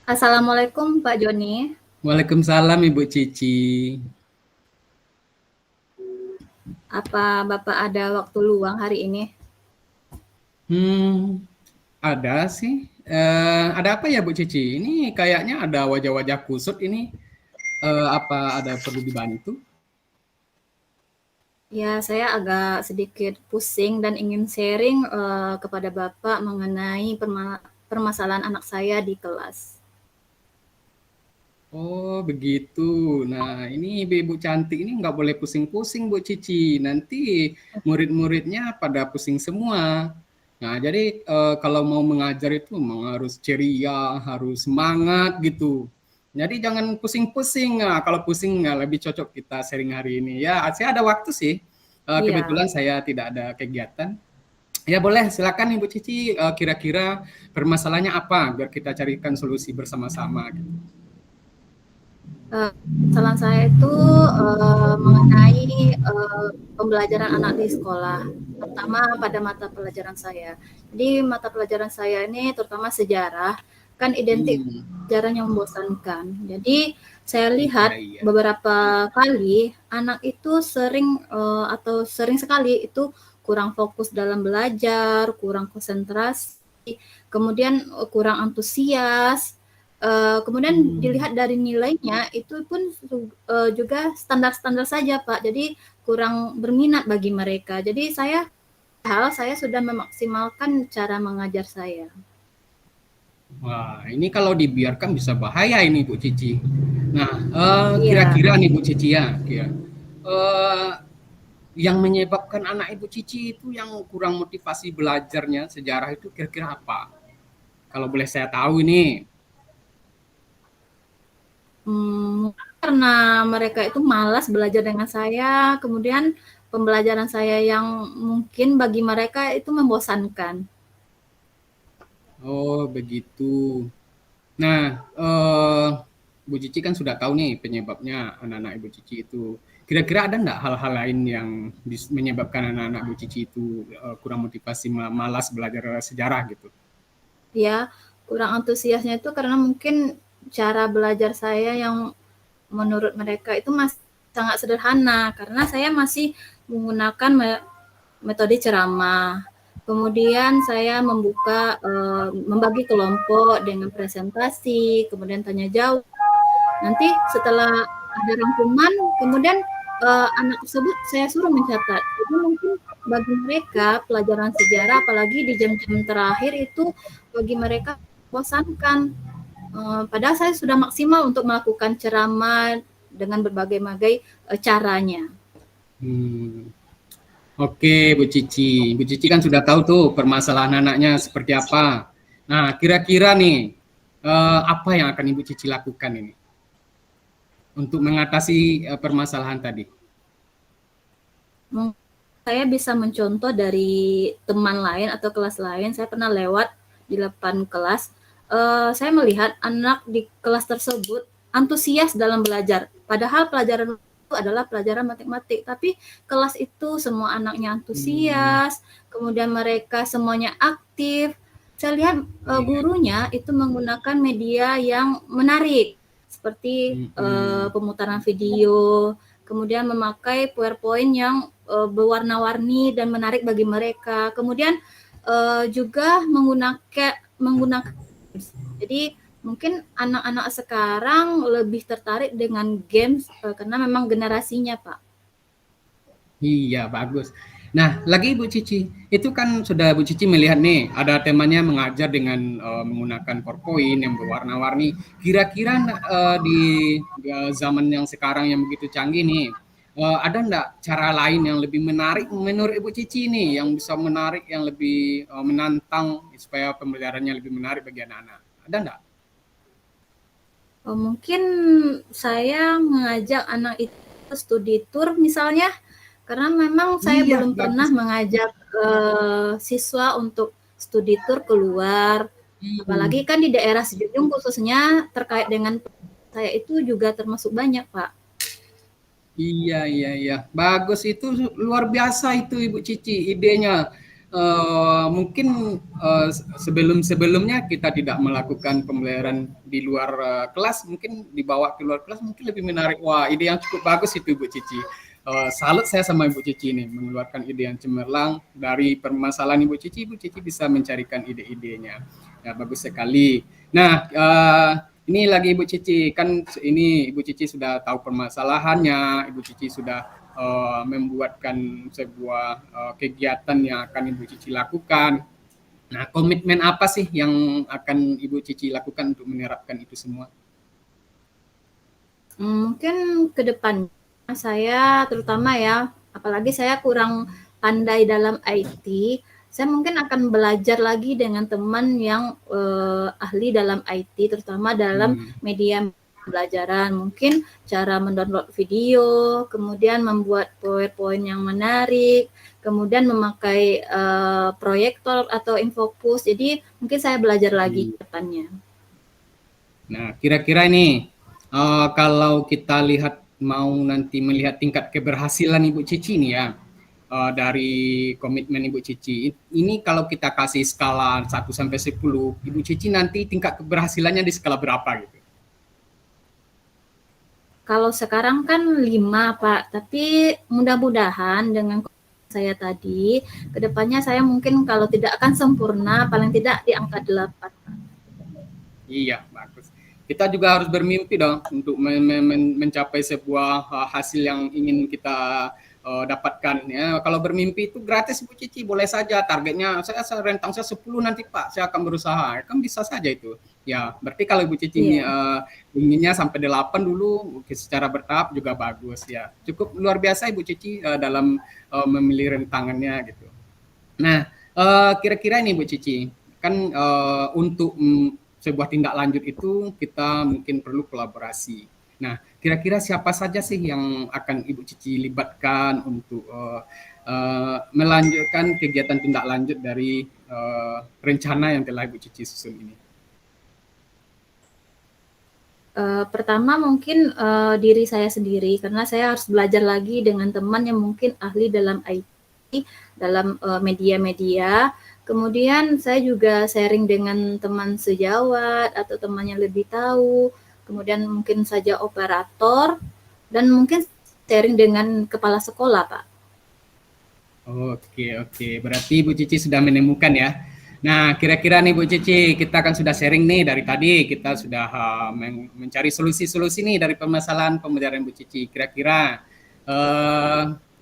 Assalamualaikum Pak Joni. Waalaikumsalam Ibu Cici. Apa Bapak ada waktu luang hari ini? Hmm, ada sih. Ada apa ya Bu Cici? Ini kayaknya ada wajah-wajah kusut ini. Apa ada perlu dibantu? Ya, saya agak sedikit pusing dan ingin sharing kepada Bapak mengenai permasalahan anak saya di kelas. Oh begitu. Nah ini ibu-ibu cantik ini nggak boleh pusing-pusing Bu Cici. Nanti murid-muridnya pada pusing semua. Nah jadi kalau mau mengajar itu memang harus ceria, harus semangat gitu. Jadi jangan pusing-pusing. Nah, kalau pusing lebih cocok kita sharing hari ini. Ya saya ada waktu sih. Iya, Kebetulan saya tidak ada kegiatan. Ya boleh silakan Ibu Cici. Kira-kira permasalahannya apa biar kita carikan solusi bersama-sama gitu. permasalahan saya itu mengenai pembelajaran anak di sekolah, terutama pada mata pelajaran saya. Jadi mata pelajaran saya ini terutama sejarah, kan identik Hmm. pelajaran yang membosankan. Jadi saya Iya, lihat iya. beberapa kali anak itu sering sekali itu kurang fokus dalam belajar, kurang konsentrasi, kemudian kurang antusias. Kemudian Hmm. dilihat dari nilainya itu pun juga standar-standar saja Pak, jadi kurang berminat bagi mereka. Jadi saya sudah memaksimalkan cara mengajar saya. Wah, ini kalau dibiarkan bisa bahaya ini Bu Cici. Nah, Iya, kira-kira nih Bu Cici ya, eh, yang menyebabkan anak Ibu Cici itu yang kurang motivasi belajarnya sejarah itu kira-kira apa? Kalau boleh saya tahu ini. karena mereka itu malas belajar dengan saya, kemudian pembelajaran saya yang mungkin bagi mereka itu membosankan. Oh, begitu. Nah, Bu Cici kan sudah tahu nih penyebabnya anak-anak Ibu Cici itu. Kira-kira ada nggak hal-hal lain yang menyebabkan anak-anak Bu Cici itu kurang motivasi, malas belajar sejarah gitu? Ya, kurang antusiasnya itu karena mungkin cara belajar saya yang menurut mereka itu masih sangat sederhana karena saya masih menggunakan metode ceramah. Kemudian saya membagi kelompok dengan presentasi, kemudian tanya jawab. Nanti setelah ada rangkuman, kemudian anak tersebut saya suruh mencatat. Jadi mungkin bagi mereka pelajaran sejarah, apalagi di jam-jam terakhir itu bagi mereka bosankan. Padahal saya sudah maksimal untuk melakukan ceramah dengan berbagai-bagai caranya. Hmm. Oke, Bu Cici. Bu Cici kan sudah tahu tuh permasalahan anaknya seperti apa. Nah, kira-kira nih, apa yang akan Ibu Cici lakukan ini untuk mengatasi permasalahan tadi? Saya bisa mencontoh dari teman lain atau kelas lain. Saya pernah lewat di depan kelas. Saya melihat anak di kelas tersebut antusias dalam belajar. Padahal pelajaran itu adalah pelajaran matematik, tapi kelas itu semua anaknya Hmm, antusias, kemudian mereka semuanya aktif. Saya lihat iya. gurunya itu menggunakan media yang menarik, seperti Hmm, pemutaran video, kemudian memakai PowerPoint yang berwarna-warni dan menarik bagi mereka. Kemudian juga menggunakan jadi mungkin anak-anak sekarang lebih tertarik dengan games karena memang generasinya, Pak. iya, bagus. Nah, lagi Bu Cici, itu kan sudah Bu Cici melihat nih, ada temanya mengajar dengan menggunakan PowerPoint yang berwarna-warni. Kira-kira di zaman yang sekarang yang begitu canggih nih, ada enggak cara lain yang lebih menarik menurut Ibu Cici nih, yang bisa menarik, yang lebih menantang supaya pembelajarannya lebih menarik bagi anak-anak? Ada enggak? Mungkin saya mengajak anak itu studi tour misalnya, karena memang saya Iya, belum pernah bagus. mengajak siswa untuk studi tour keluar. Apalagi Hmm. kan di daerah Sejujung khususnya terkait dengan saya itu juga termasuk banyak, Pak. Iya, iya, iya. Bagus itu luar biasa itu Ibu Cici idenya. mungkin sebelum-sebelumnya kita tidak melakukan pembelajaran di luar kelas, mungkin dibawa ke luar kelas mungkin lebih menarik. Wah, ide yang cukup bagus itu Ibu Cici. Salut saya sama Ibu Cici ini mengeluarkan ide yang cemerlang dari permasalahan Ibu Cici bisa mencarikan ide-idenya. Ya, bagus sekali. Nah, ini lagi Ibu Cici, kan ini Ibu Cici sudah tahu permasalahannya, Ibu Cici sudah membuatkan sebuah kegiatan yang akan Ibu Cici lakukan. Nah, komitmen apa sih yang akan Ibu Cici lakukan untuk menerapkan itu semua? Mungkin ke depan saya terutama ya, apalagi saya kurang pandai dalam IT, saya mungkin akan belajar lagi dengan teman yang ahli dalam IT, terutama dalam media pembelajaran. Mungkin cara mendownload video, kemudian membuat PowerPoint yang menarik, kemudian memakai proyektor atau infocus. Jadi mungkin saya belajar lagi ke depannya. Nah, kira-kira ini kalau kita lihat mau nanti melihat tingkat keberhasilan Ibu Cici nih ya, dari komitmen Ibu Cici. Ini kalau kita kasih skala 1 sampai 10, Ibu Cici nanti tingkat keberhasilannya di skala berapa gitu? Kalau sekarang kan 5, Pak, tapi mudah-mudahan dengan saya tadi, kedepannya saya mungkin kalau tidak akan sempurna, paling tidak di angka 8. Iya, bagus. Kita juga harus bermimpi dong untuk mencapai sebuah hasil yang ingin kita dapatkan ya. Kalau bermimpi itu gratis Bu Cici, boleh saja targetnya saya rentang saya 10 nanti Pak, saya akan berusaha. Kan bisa saja itu. Ya, berarti kalau Bu Cici inginnya sampai 8 dulu secara bertahap juga bagus ya. Cukup luar biasa Ibu Cici dalam memilih rentangannya gitu. Nah, kira-kira ini Bu Cici, kan untuk sebuah tindak lanjut itu kita mungkin perlu kolaborasi. Nah, kira-kira siapa saja sih yang akan Ibu Cici libatkan untuk melanjutkan kegiatan tindak lanjut dari rencana yang telah Ibu Cici susun ini? Pertama mungkin diri saya sendiri, karena saya harus belajar lagi dengan teman yang mungkin ahli dalam IT, dalam media-media. Kemudian saya juga sharing dengan teman sejawat atau teman yang lebih tahu, kemudian mungkin saja operator, dan mungkin sharing dengan kepala sekolah, Pak. Oke. Berarti Bu Cici sudah menemukan ya. Nah, kira-kira nih Bu Cici, kita kan sudah sharing nih dari tadi, kita sudah mencari solusi-solusi nih dari permasalahan pembelajaran Bu Cici. Kira-kira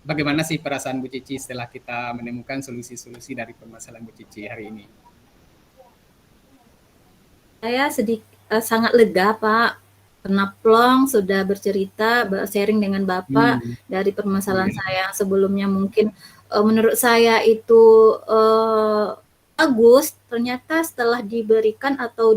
bagaimana sih perasaan Bu Cici setelah kita menemukan solusi-solusi dari permasalahan Bu Cici hari ini? Saya sangat lega, Pak, karena plong sudah bercerita, sharing dengan Bapak dari permasalahan saya sebelumnya mungkin menurut saya itu bagus, ternyata setelah diberikan atau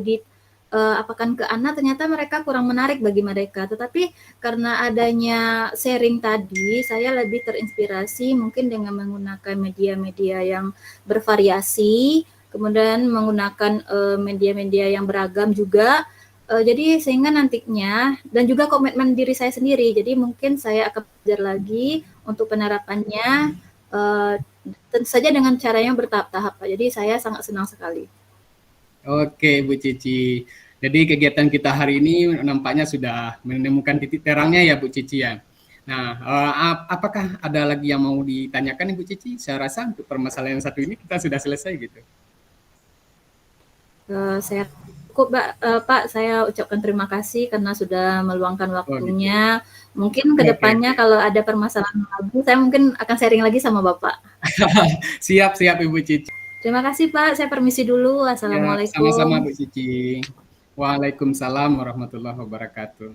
apakan ke anak, ternyata mereka kurang menarik bagi mereka. Tetapi karena adanya sharing tadi, saya lebih terinspirasi mungkin dengan menggunakan media-media yang bervariasi, kemudian menggunakan media-media yang beragam juga. Jadi sehingga nantinya, dan juga komitmen diri saya sendiri, jadi mungkin saya akan belajar lagi untuk penerapannya, tentu saja dengan caranya bertahap-tahap, Pak. Jadi saya sangat senang sekali. Oke, Bu Cici. Jadi kegiatan kita hari ini nampaknya sudah menemukan titik terangnya ya, Bu Cici ya. Nah, apakah ada lagi yang mau ditanyakan, Ibu Cici? Saya rasa untuk permasalahan yang satu ini kita sudah selesai gitu. Saya cukup, Pak. Saya ucapkan terima kasih karena sudah meluangkan waktunya. Mungkin kedepannya kalau ada permasalahan lagi, saya mungkin akan sharing lagi sama Bapak. Siap, Ibu Cici. Terima kasih, Pak. Saya permisi dulu. Ya, Assalamualaikum. sama-sama Bu Cici. Waalaikumsalam warahmatullahi wabarakatuh.